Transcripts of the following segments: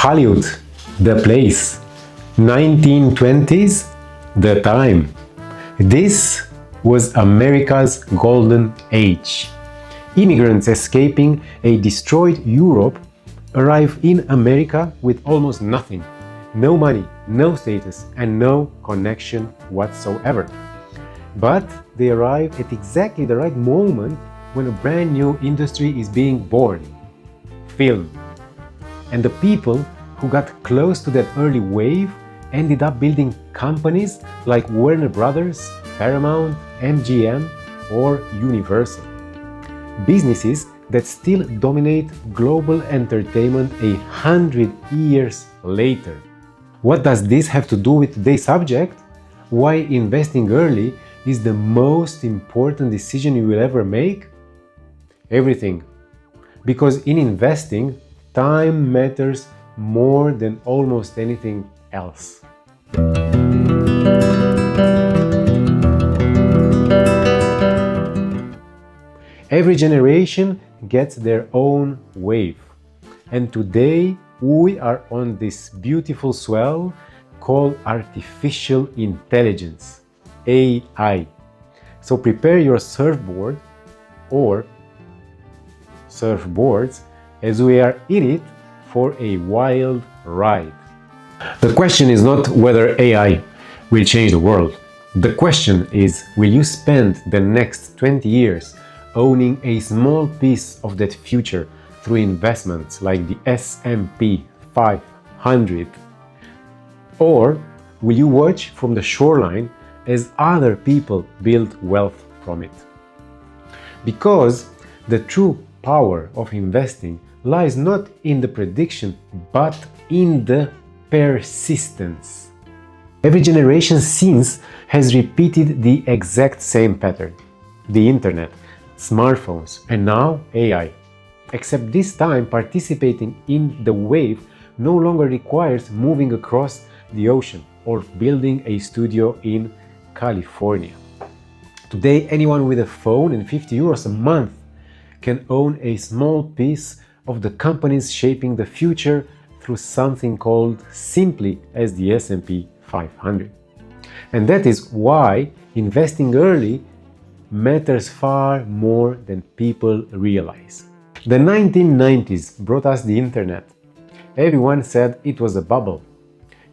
Hollywood, the place. 1920s, the time. This was America's golden age. Immigrants escaping a destroyed Europe arrive in America with almost nothing. No money, no status, and no connection whatsoever. But they arrive at exactly the right moment when a brand new industry is being born: film. And the people who got close to that early wave ended up building companies like Warner Brothers, Paramount, MGM, or Universal. Businesses that still dominate global entertainment 100 years later. What does this have to do with today's subject? Why investing early is the most important decision you will ever make? Everything. Because in investing, time matters more than almost anything else. Every generation gets their own wave. And today we are on this beautiful swell called artificial intelligence, AI. So prepare your surfboard or surfboards as we are in it for a wild ride. The question is not whether AI will change the world. The question is, will you spend the next 20 years owning a small piece of that future through investments like the S&P 500? Or will you watch from the shoreline as other people build wealth from it? Because the true power of investing lies not in the prediction, but in the persistence. Every generation since has repeated the exact same pattern: the internet, smartphones, and now AI. Except this time, participating in the wave no longer requires moving across the ocean or building a studio in California. Today, anyone with a phone and 50 euros a month can own a small piece of the companies shaping the future through something called simply as the S&P 500. And that is why investing early matters far more than people realize. The 1990s brought us the internet. Everyone said it was a bubble.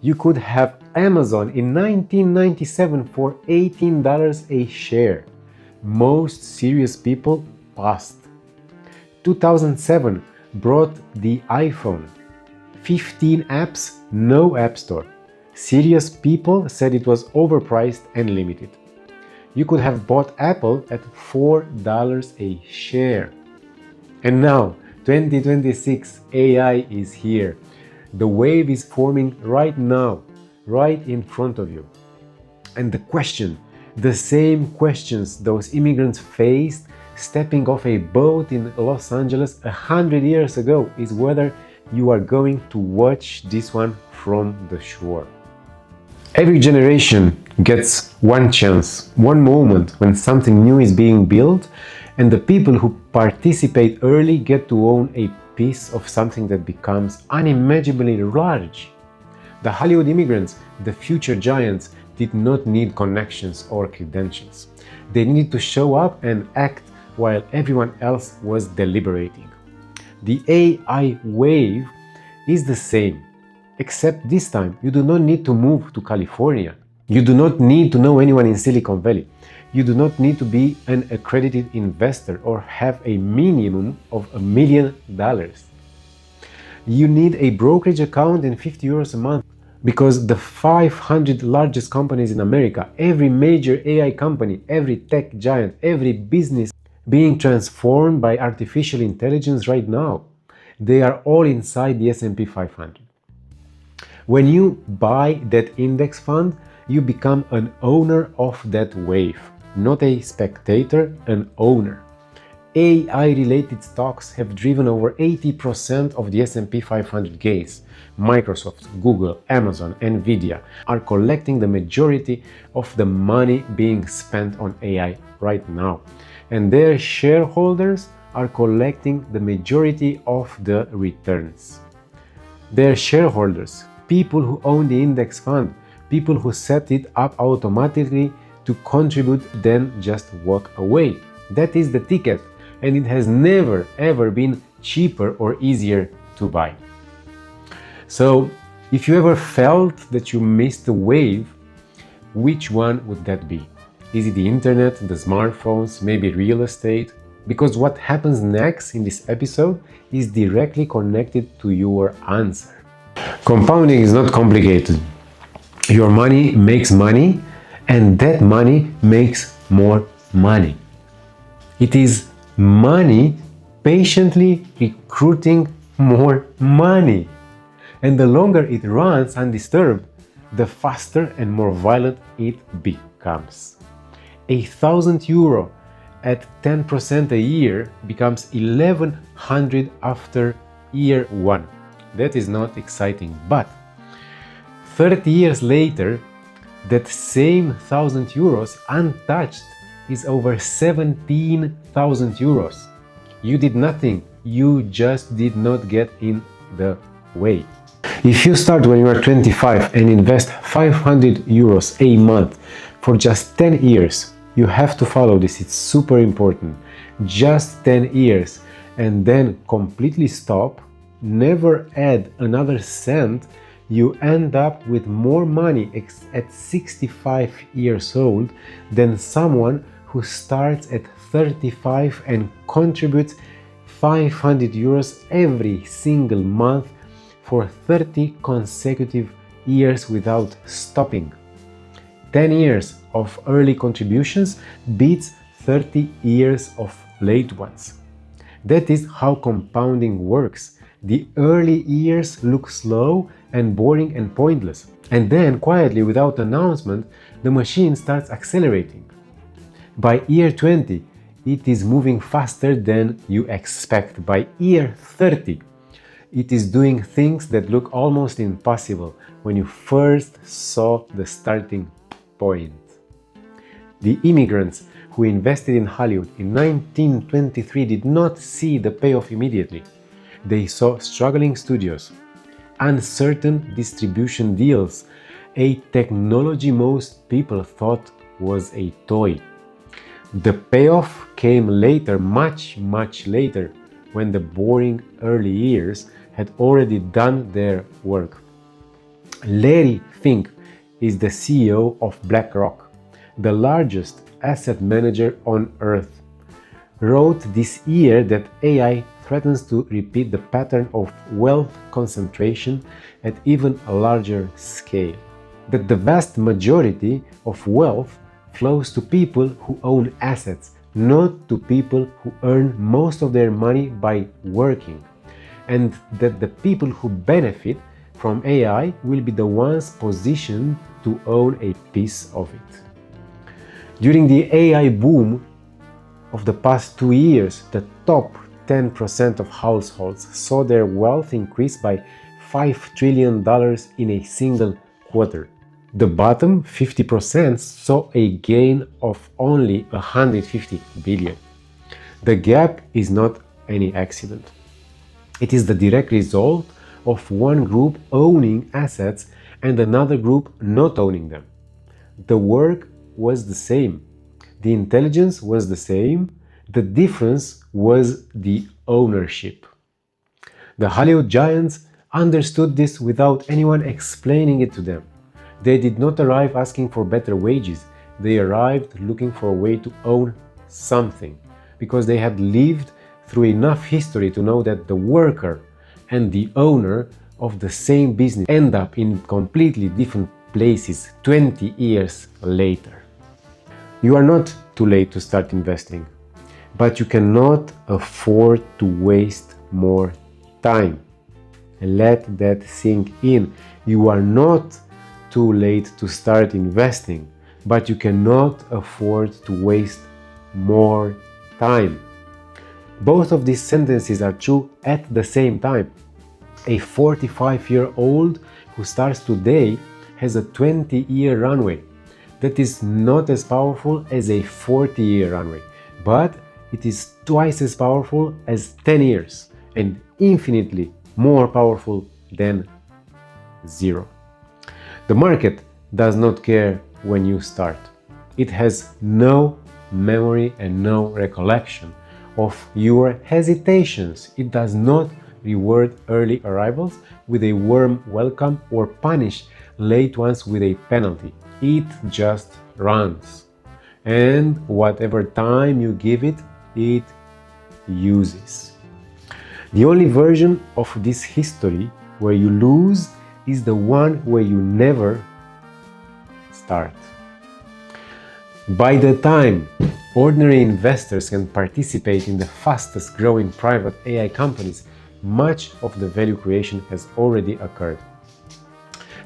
You could have Amazon in 1997 for $18 a share. Most serious people passed. 2007 brought the iPhone. 15 apps, no app store. Serious people said it was overpriced and limited. You could have bought Apple at $4 a share. And now, 2026, AI is here. The wave is forming right now, right in front of you. And the question, the same questions those immigrants faced stepping off a boat in Los Angeles 100 years ago, is whether you are going to watch this one from the shore. Every generation gets one chance, one moment when something new is being built, and the people who participate early get to own a piece of something that becomes unimaginably large. The Hollywood immigrants, the future giants, did not need connections or credentials. They needed to show up and act while everyone else was deliberating. The AI wave is the same, except this time you do not need to move to California. You do not need to know anyone in Silicon Valley. You do not need to be an accredited investor or have a minimum of $1 million. You need a brokerage account and 50 euros a month, because the 500 largest companies in America, every major AI company, every tech giant, every business being transformed by artificial intelligence right now, they are all inside the S&P 500. When you buy that index fund, you become an owner of that wave, not a spectator, an owner. AI-related stocks have driven over 80% of the S&P 500 gains. Microsoft, Google, Amazon, Nvidia are collecting the majority of the money being spent on AI right now. And their shareholders are collecting the majority of the returns. Their shareholders, people who own the index fund, people who set it up automatically to contribute, then just walk away. That is the ticket, and it has never ever been cheaper or easier to buy. So, if you ever felt that you missed a wave, which one would that be? Is it the internet, the smartphones, maybe real estate? Because what happens next in this episode is directly connected to your answer. Compounding is not complicated. Your money makes money, and that money makes more money. It is money patiently recruiting more money. And the longer it runs undisturbed, the faster and more violent it becomes. €1,000 at 10% a year becomes 1,100 after year one. That is not exciting, but 30 years later, that same €1,000 untouched is over €17,000. You did nothing, you just did not get in the way. If you start when you are 25 and invest €500 a month for just 10 years, you have to follow this, it's super important. Just 10 years and then completely stop, never add another cent, you end up with more money at 65 years old than someone who starts at 35 and contributes €500 every single month for 30 consecutive years without stopping. 10 years of early contributions beats 30 years of late ones. That is how compounding works. The early years look slow and boring and pointless. And then, quietly, without announcement, the machine starts accelerating. By year 20, it is moving faster than you expect. By year 30, it is doing things that look almost impossible when you first saw the starting point. The immigrants who invested in Hollywood in 1923 did not see the payoff immediately. They saw struggling studios, uncertain distribution deals, a technology most people thought was a toy. The payoff came later, much later, when the boring early years had already done their work. Larry Fink is the CEO of BlackRock, the largest asset manager on earth, wrote this year that AI threatens to repeat the pattern of wealth concentration at even a larger scale. That the vast majority of wealth flows to people who own assets, not to people who earn most of their money by working, and that the people who benefit from AI will be the ones positioned to own a piece of it. During the AI boom of the past 2 years, the top 10% of households saw their wealth increase by $5 trillion in a single quarter. The bottom 50% saw a gain of only $150 billion. The gap is not any accident. It is the direct result of one group owning assets and another group not owning them. The work was the same. The intelligence was the same. The difference was the ownership. The Hollywood giants understood this without anyone explaining it to them. They did not arrive asking for better wages. They arrived looking for a way to own something, because they had lived through enough history to know that the worker and the owner of the same business end up in completely different places 20 years later. You are not too late to start investing, but you cannot afford to waste more time. Let that sink in. You are not too late to start investing, but you cannot afford to waste more time. Both of these sentences are true at the same time. A 45-year-old who starts today has a 20-year runway. That is not as powerful as a 40-year runway, but it is twice as powerful as 10 years and infinitely more powerful then zero. The market does not care when you start. It has no memory and no recollection of your hesitations. It does not reward early arrivals with a warm welcome or punish late ones with a penalty. It just runs. And whatever time you give it, it uses. The only version of this history where you lose is the one where you never start. By the time ordinary investors can participate in the fastest growing private AI companies, much of the value creation has already occurred.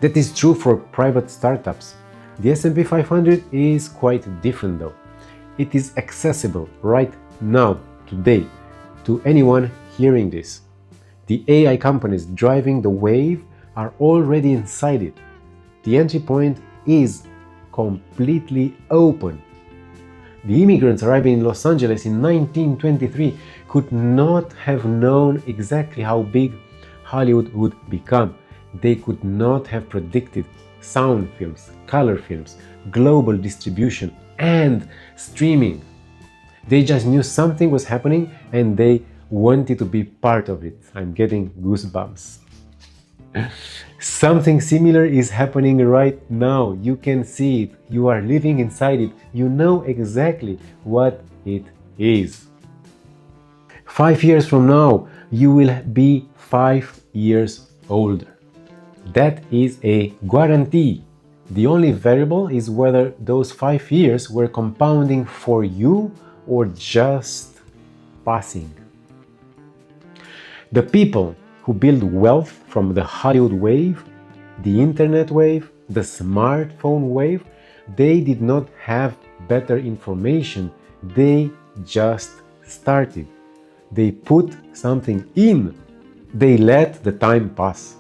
That is true for private startups. The S&P 500 is quite different though. It is accessible right now, today, to anyone hearing this. The AI companies driving the wave are already inside it. The entry point is completely open. The immigrants arriving in Los Angeles in 1923 could not have known exactly how big Hollywood would become. They could not have predicted sound films, color films, global distribution, and streaming. They just knew something was happening and they wanted to be part of it. I'm getting goosebumps. Something similar is happening right now. You can see it. You are living inside it. You know exactly what it is. 5 years from now, you will be 5 years older. That is a guarantee. The only variable is whether those 5 years were compounding for you or just passing. The people who build wealth from the Hollywood wave, the internet wave, the smartphone wave, they did not have better information. They just started. They put something in. They let the time pass.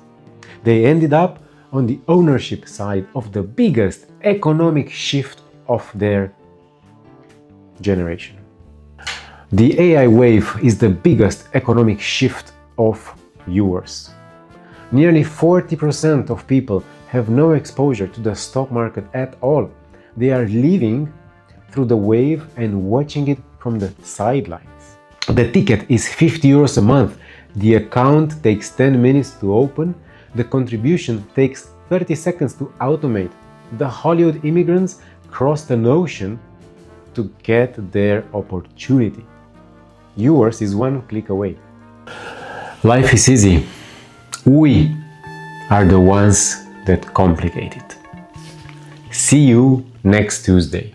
They ended up on the ownership side of the biggest economic shift of their generation. The AI wave is the biggest economic shift of yours. Nearly 40% of people have no exposure to the stock market at all. They are living through the wave and watching it from the sidelines. The ticket is 50 euros a month. The account takes 10 minutes to open. The contribution takes 30 seconds to automate. The Hollywood immigrants crossed an ocean to get their opportunity. Yours is one click away. Life is easy. We are the ones that complicate it. See you next Tuesday.